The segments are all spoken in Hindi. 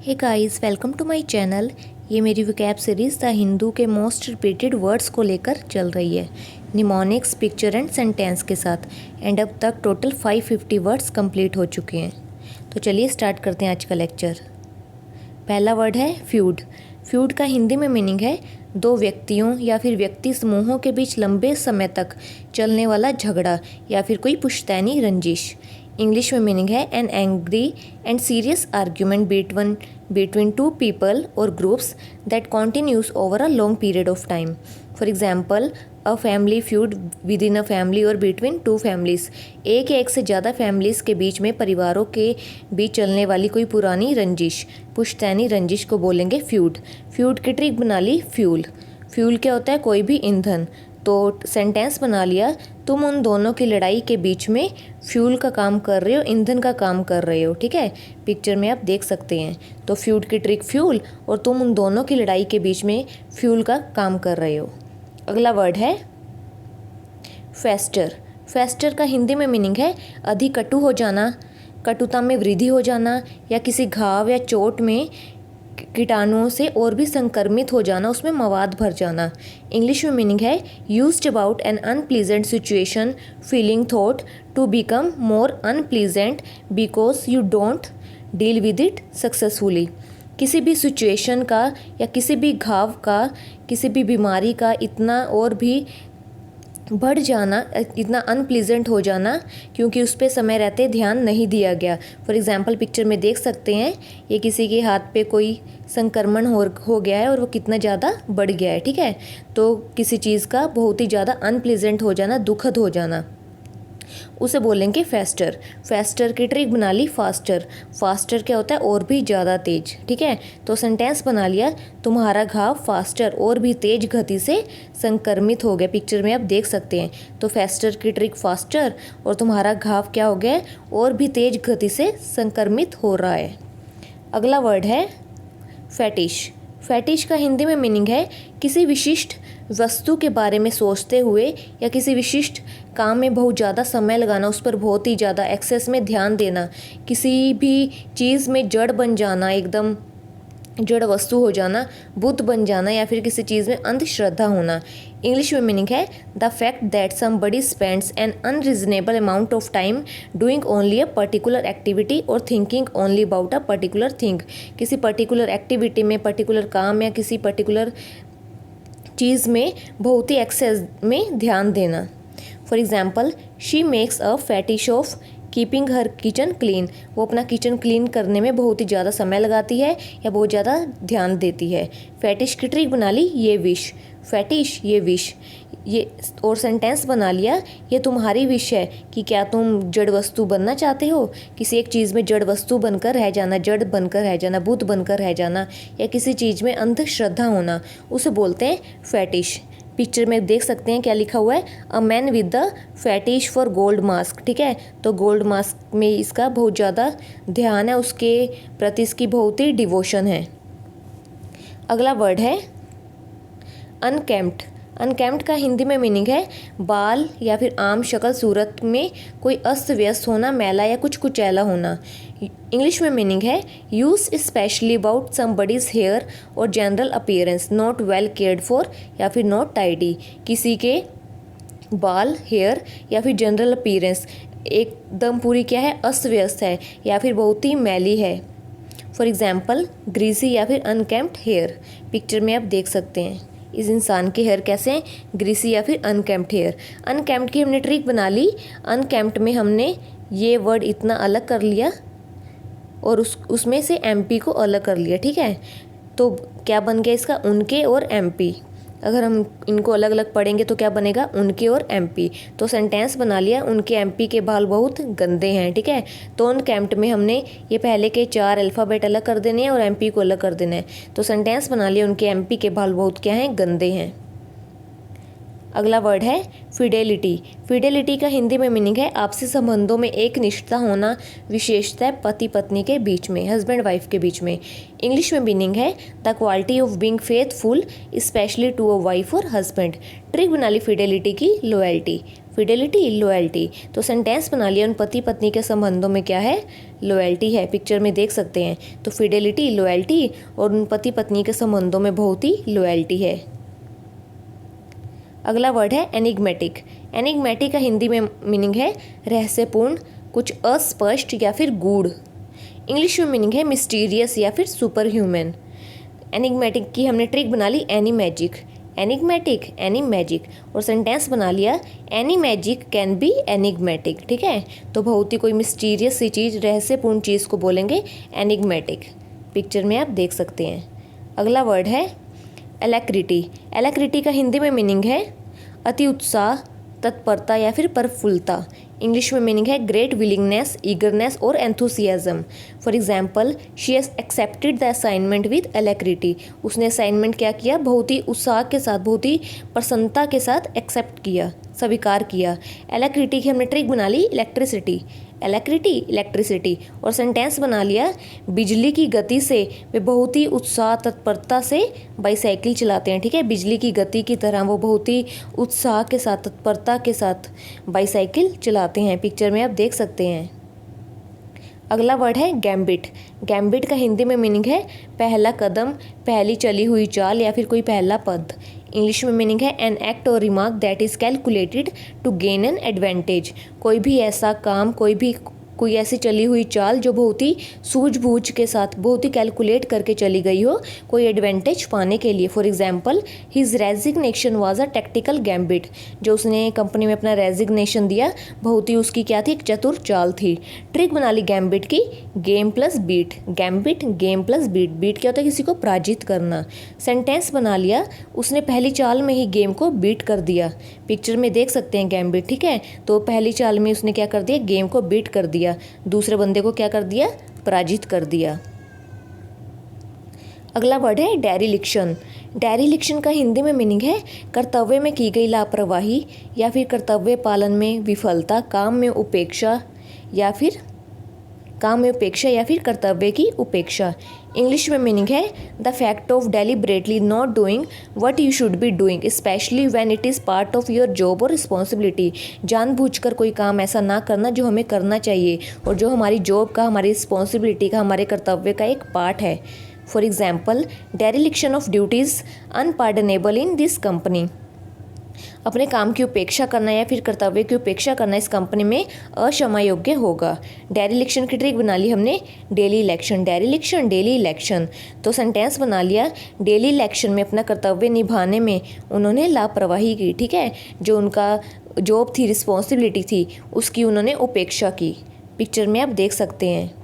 Hey guys, welcome to my channel. ये मेरी वोकैब सीरीज़ द हिंदू के मोस्ट रिपीटेड वर्ड्स को लेकर चल रही है, निमोनिक्स, पिक्चर एंड सेंटेंस के साथ। एंड अब तक टोटल 550 वर्ड्स कंप्लीट हो चुके हैं। तो चलिए स्टार्ट करते हैं आज का लेक्चर। पहला वर्ड है फ्यूड। फ्यूड का हिंदी में मीनिंग है दो व्यक्तियों या फिर व्यक्ति समूहों के बीच लंबे समय तक चलने वाला झगड़ा या फिर कोई पुश्तैनी रंजिश। इंग्लिश में मीनिंग है an angry and serious argument between two people or groups that continues over a long period of time. For example, a family feud within a family or between two families. एक या एक से ज़्यादा फैमिलीज़ के बीच में, परिवारों के बीच चलने वाली कोई पुरानी रंजिश, पुश्तैनी रंजिश को बोलेंगे फ्यूड। फ्यूड की ट्रिक बना ली फ्यूल। फ्यूल क्या होता है? कोई भी ईंधन। तो सेंटेंस बना लिया, तुम उन दोनों की लड़ाई के बीच में फ्यूल का काम कर रहे हो, ईंधन का काम कर रहे हो। ठीक है, पिक्चर में आप देख सकते हैं। तो फ्यूड की ट्रिक फ्यूल और तुम उन दोनों की लड़ाई के बीच में फ्यूल का काम कर रहे हो। अगला वर्ड है फेस्टर। फेस्टर का हिंदी में मीनिंग है अधिक कटु हो जाना, कटुता में वृद्धि हो जाना या किसी घाव या चोट में कीटाणुओं से और भी संक्रमित हो जाना, उसमें मवाद भर जाना। इंग्लिश में मीनिंग है used about an unpleasant situation, feeling thought to become more unpleasant because you don't deal with it successfully. किसी भी सिचुएशन का या किसी भी घाव का, किसी भी बीमारी का इतना और भी बढ़ जाना, इतना अनप्लीजेंट हो जाना क्योंकि उस पर समय रहते ध्यान नहीं दिया गया। फॉर एग्जांपल पिक्चर में देख सकते हैं, ये किसी के हाथ पे कोई संक्रमण हो गया है और वो कितना ज़्यादा बढ़ गया है। ठीक है, तो किसी चीज़ का बहुत ही ज़्यादा अनप्लीजेंट हो जाना, दुखद हो जाना, उसे बोलेंगे फेस्टर। फेस्टर की ट्रिक बना ली फास्टर। फास्टर क्या होता है? और भी ज़्यादा तेज। ठीक है, तो सेंटेंस बना लिया, तुम्हारा घाव फास्टर और भी तेज गति से संक्रमित हो गया। पिक्चर में आप देख सकते हैं। तो फेस्टर की ट्रिक फास्टर और तुम्हारा घाव क्या हो गया? और भी तेज गति से संक्रमित हो रहा है। अगला वर्ड है फैटिश। फैटिश का हिंदी में मीनिंग है किसी विशिष्ट वस्तु के बारे में सोचते हुए या किसी विशिष्ट काम में बहुत ज़्यादा समय लगाना, उस पर बहुत ही ज़्यादा एक्सेस में ध्यान देना, किसी भी चीज़ में जड़ बन जाना, एकदम जड़ वस्तु हो जाना, बुत बन जाना या फिर किसी चीज़ में अंधश्रद्धा होना। इंग्लिश में मीनिंग है the fact that somebody spends an unreasonable amount of time doing only a particular activity और thinking only about a particular thing. किसी पर्टिकुलर एक्टिविटी में, पर्टिकुलर काम या किसी पर्टिकुलर चीज़ में बहुत ही एक्सेस में ध्यान देना। For example, she makes a fetish of keeping her kitchen clean. वो अपना किचन क्लीन करने में बहुत ही ज़्यादा समय लगाती है या बहुत ज़्यादा ध्यान देती है। फैटिश की ट्रिक बना ली ये विश। फैटिश ये विश, ये और सेंटेंस बना लिया, ये तुम्हारी विश है कि क्या तुम जड़ वस्तु बनना चाहते हो, किसी एक चीज़ में जड़ वस्तु बनकर रह जाना, जड़ बनकर रह जाना, भूत बनकर रह जाना या किसी चीज़ में अंधश्रद्धा होना, उसे बोलते हैं फैटिश। पिक्चर में देख सकते हैं क्या लिखा हुआ है, a man with the fetish for gold mask. ठीक है, तो गोल्ड मास्क में इसका बहुत ज़्यादा ध्यान है, उसके प्रति इसकी बहुत ही डिवोशन है। अगला वर्ड है अनकेम्प्ड। अनकेम्प्ड का हिंदी में मीनिंग है बाल या फिर आम शक्ल सूरत में कोई अस्त व्यस्त होना, मैला या कुछ कुचैला होना। इंग्लिश में मीनिंग है use specially about somebody's hair और general appearance, not well cared for या फिर नॉट टाइडी। किसी के बाल, हेयर या फिर जनरल अपीयरेंस एकदम पूरी क्या है? अस्त व्यस्त है या फिर बहुत ही मैली है। फॉर एग्जाम्पल, ग्रीसी या फिर अनकेम्प्ड हेयर। पिक्चर में आप देख सकते हैं इस इंसान के हेयर कैसे हैं? ग्रीसी या फिर अनकेम्प्ड हेयर। अनकेम्प्ड की हमने ट्रिक बना ली, अनकेम्प्ड में हमने ये वर्ड इतना अलग कर लिया और उसमें से एमपी को अलग कर लिया। ठीक है, तो क्या बन गया इसका? उनके और एमपी। अगर हम इनको अलग अलग पढ़ेंगे तो क्या बनेगा? उनके और एमपी। तो सेंटेंस बना लिया, उनके एमपी के बाल बहुत गंदे हैं। ठीक है, तो अनकेम्प्ड में हमने ये पहले के 4 अल्फ़ाबेट अलग कर देने हैं और एमपी को अलग कर देना है। तो सेंटेंस बना लिया, उनके एमपी के बाल बहुत क्या हैं? गंदे हैं। अगला वर्ड है फिडेलिटी। फिडेलिटी का हिंदी में मीनिंग है आपसी संबंधों में एक निष्ठा होना, विशेषतः पति पत्नी के बीच में, हस्बैंड वाइफ के बीच में। इंग्लिश में मीनिंग है the quality of being faithful specially to a wife और हस्बैंड। ट्रिक बना ली फिडेलिटी की लॉयल्टी। फिडेलिटी लॉयल्टी, तो सेंटेंस बना लिया, उन पति पत्नी के संबंधों में क्या है? लॉयल्टी है, पिक्चर में देख सकते हैं। तो फिडेलिटी, लॉयल्टी और उन पति पत्नी के संबंधों में बहुत ही लॉयल्टी है। अगला वर्ड है एनिग्मेटिक। एनिग्मेटिक का हिंदी में मीनिंग है रहस्यपूर्ण, कुछ अस्पष्ट या फिर गूढ़। इंग्लिश में मीनिंग है मिस्टीरियस या फिर सुपर ह्यूमन। एनिग्मेटिक की हमने ट्रिक बना ली any magic, enigmatic any magic, और सेंटेंस बना लिया any magic can be enigmatic. ठीक है, तो बहुत ही कोई मिस्टीरियस सी चीज़, रहस्यपूर्ण चीज़ को बोलेंगे एनिग्मेटिक। पिक्चर में आप देख सकते हैं। अगला वर्ड है एलैक्रिटी। एलैक्रिटी का हिंदी में मीनिंग है अति उत्साह, तत्परता या फिर प्रफुल्लता। इंग्लिश में मीनिंग है ग्रेट विलिंगनेस, ईगरनेस और enthusiasm. For example, she has accepted the assignment with alacrity. उसने असाइनमेंट क्या किया, बहुत ही उत्साह के साथ, बहुत ही प्रसन्नता के साथ एक्सेप्ट किया, स्वीकार किया। एलैक्रिटी की हमने ट्रिक बना ली इलेक्ट्रिसिटी, एलैक्रिटी इलेक्ट्रिसिटी, और सेंटेंस बना लिया बिजली की गति से वे बहुत ही उत्साह तत्परता से बाईसाइकिल चलाते हैं। ठीक है, बिजली की गति की तरह वो बहुत ही उत्साह के साथ, तत्परता के साथ बाईसाइकिल चलाते हैं। पिक्चर में आप देख सकते हैं। अगला वर्ड है गैम्बिट। गैम्बिट का हिंदी में मीनिंग है पहला कदम, पहली चली हुई चाल या फिर कोई पहला पद। इंग्लिश में मीनिंग है एन एक्ट और remark that is calculated to gain an advantage. कोई भी ऐसा काम, कोई ऐसी चली हुई चाल जो बहुत ही सूझबूझ के साथ, बहुत ही कैलकुलेट करके चली गई हो, कोई एडवांटेज पाने के लिए। For example, his resignation was a tactical gambit. जो उसने कंपनी में अपना रेजिग्नेशन दिया, बहुत ही उसकी क्या थी, एक चतुर चाल थी। ट्रिक बना ली गैम्बिट की game plus beat, gambit game plus beat. Beat क्या होता है, किसी को पराजित करना। सेंटेंस बना लिया उसने पहली चाल में ही गेम को बीट कर दिया। पिक्चर में देख सकते हैं गैम्बिट। ठीक है, तो पहली चाल में उसने क्या कर दिया, गेम को बीट कर दिया, दूसरे बंदे को क्या कर दिया, पराजित कर दिया। अगला वर्ड है डेरिलिक्शन। डेरिलिक्शन का हिंदी में मीनिंग है कर्तव्य में की गई लापरवाही या फिर कर्तव्य पालन में विफलता, काम में उपेक्षा या फिर कर्तव्य की उपेक्षा। इंग्लिश में मीनिंग है the fact of deliberately not doing what you should be doing specially when it is part of your job और रिस्पॉन्सिबिलिटी। जानबूझकर कोई काम ऐसा ना करना जो हमें करना चाहिए और जो हमारी जॉब का, हमारी रिस्पॉन्सिबिलिटी का, हमारे कर्तव्य का एक पार्ट है। For example, dereliction of duties unpardonable in this company. अपने काम की उपेक्षा करना या फिर कर्तव्य की उपेक्षा करना इस कंपनी में अक्षमा योग्य होगा। डेरिलिक्शन की ट्रिक बना ली हमने डेली इलेक्शन, डेरिलिक्शन डेली इलेक्शन। तो सेंटेंस बना लिया डेली इलेक्शन में अपना कर्तव्य निभाने में उन्होंने लापरवाही की। ठीक है, जो उनका जॉब थी, रिस्पॉन्सिबिलिटी थी, उसकी उन्होंने उपेक्षा की। पिक्चर में आप देख सकते हैं।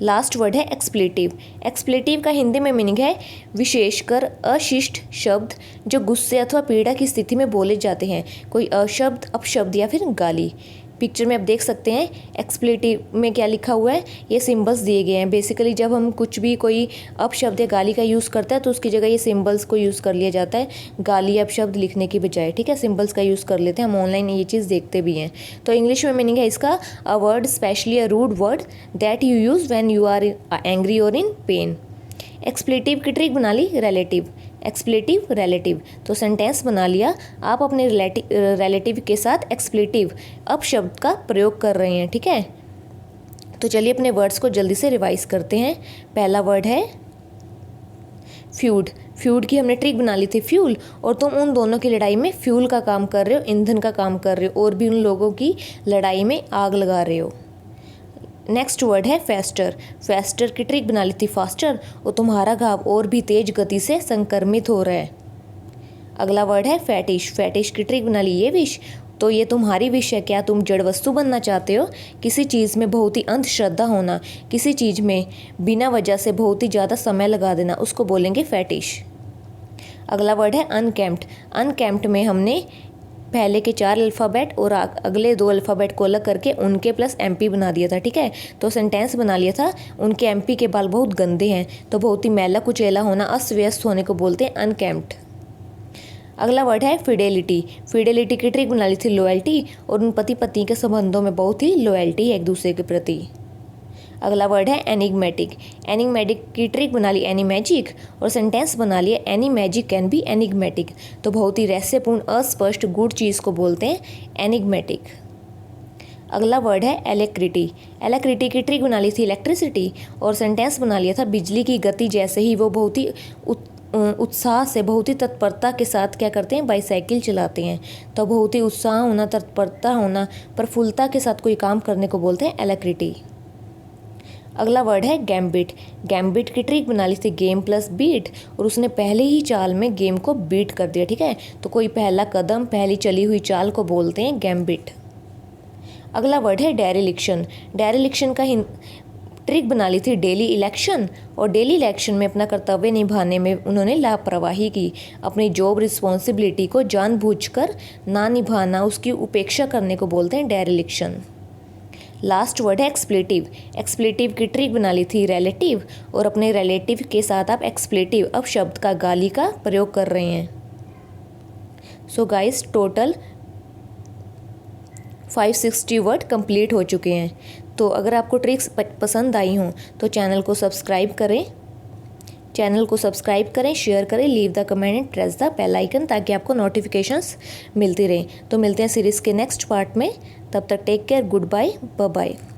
लास्ट वर्ड है एक्सप्लेटिव। एक्सप्लेटिव का हिंदी में मीनिंग है विशेषकर अशिष्ट शब्द जो गुस्से अथवा पीड़ा की स्थिति में बोले जाते हैं, कोई अशब्द, अपशब्द या फिर गाली। पिक्चर में आप देख सकते हैं एक्सप्लेटिव में क्या लिखा हुआ है, ये सिंबल्स दिए गए हैं। बेसिकली जब हम कुछ भी कोई अपशब्द या गाली का यूज़ करता है तो उसकी जगह ये सिंबल्स को यूज़ कर लिया जाता है, गाली अपशब्द लिखने की बजाय। ठीक है, सिंबल्स का यूज़ कर लेते हैं, हम ऑनलाइन ये चीज़ देखते भी हैं। तो इंग्लिश में मीनिंग है इसका a word specially a rude word that you use when you are angry और इन पेन। एक्सप्लेटिव की ट्रिक बना ली रिलेटिव, एक्सप्लेटिव रिलेटिव। तो सेंटेंस बना लिया आप अपने रिलेटिव के साथ एक्सप्लेटिव अपशब्द का प्रयोग कर रहे हैं। ठीक है, तो चलिए अपने वर्ड्स को जल्दी से रिवाइज करते हैं। पहला वर्ड है फ्यूड। फ्यूड की हमने ट्रिक बना ली थी फ्यूल, और तुम उन दोनों की लड़ाई में फ्यूल का काम कर रहे हो, ईंधन का काम कर रहे हो, और भी उन लोगों की लड़ाई में आग लगा रहे हो। नेक्स्ट वर्ड है फेस्टर। फेस्टर की ट्रिक बना ली थी फास्टर, और तुम्हारा घाव और भी तेज गति से संक्रमित हो रहा है। अगला वर्ड है फैटिश। फैटिश की ट्रिक बना ली ये विश, तो ये तुम्हारी विश है, क्या तुम जड़ वस्तु बनना चाहते हो। किसी चीज़ में बहुत ही अंधश्रद्धा होना, किसी चीज़ में बिना वजह से बहुत ही ज़्यादा समय लगा देना, उसको बोलेंगे फैटिश। अगला वर्ड है अनकैम्प्ड। अनकैम्प्ड में हमने पहले के 4 अल्फ़ाबेट और अगले 2 अल्फ़ाबेट को अलग करके उनके प्लस MP बना दिया था। ठीक है, तो सेंटेंस बना लिया था उनके MP के बाल बहुत गंदे हैं, तो बहुत ही मैला कुचैला होना, अस्त व्यस्त होने को बोलते हैं अनकैम्प्ड। अगला वर्ड है फिडेलिटी। फिडेलिटी की ट्रिक बना ली थी लॉयल्टी, और उन पति पत्नी के संबंधों में बहुत ही लॉयल्टी है एक दूसरे के प्रति। अगला वर्ड है एनिग्मेटिक। एनिग्मेटिक की ट्रिक बना ली एनी मैजिक, और सेंटेंस बना लिया any magic can be enigmatic. तो बहुत ही रहस्यपूर्ण, अस्पष्ट, गूढ़ चीज़ को बोलते हैं एनिग्मेटिक। अगला वर्ड है एलेक्ट्रिटी। एलेक्ट्रिटी की ट्रिक बना ली थी इलेक्ट्रिसिटी और सेंटेंस बना लिया था बिजली की गति जैसे ही वो बहुत ही उत्साह से, बहुत ही तत्परता के साथ क्या करते हैं, बाईसाइकिल चलाते हैं। तो बहुत ही उत्साह होना, तत्परता होना, प्रफुल्लता के साथ कोई काम करने को बोलते हैं एलेक्ट्रिटी। अगला वर्ड है गैम्बिट। गैम्बिट की ट्रिक बना ली थी गेम प्लस बीट और उसने पहले ही चाल में गेम को बीट कर दिया। ठीक है, तो कोई पहला कदम, पहली चली हुई चाल को बोलते हैं गैम्बिट। अगला वर्ड है डेरिलिक्शन। डेरिलिक्शन का ट्रिक बना ली थी डेली इलेक्शन और डेली इलेक्शन में अपना कर्तव्य निभाने में उन्होंने लापरवाही की। अपनी जॉब रिस्पॉन्सिबिलिटी को जानबूझकर ना निभाना, उसकी उपेक्षा करने को बोलते हैं डेरिलिक्शन। लास्ट वर्ड है एक्सप्लेटिव। एक्सप्लेटिव की ट्रिक बना ली थी रिलेटिव और अपने रिलेटिव के साथ आप एक्सप्लेटिव अब शब्द का, गाली का प्रयोग कर रहे हैं। So guys, total 560 word complete हो चुके हैं। तो अगर आपको ट्रिक्स पसंद आई हों तो चैनल को सब्सक्राइब करें, शेयर करें, leave the comment and press the bell icon ताकि आपको नोटिफिकेशंस मिलती रहें। तो मिलते हैं सीरीज़ के नेक्स्ट पार्ट में, तब तक take care, good bye, bye bye.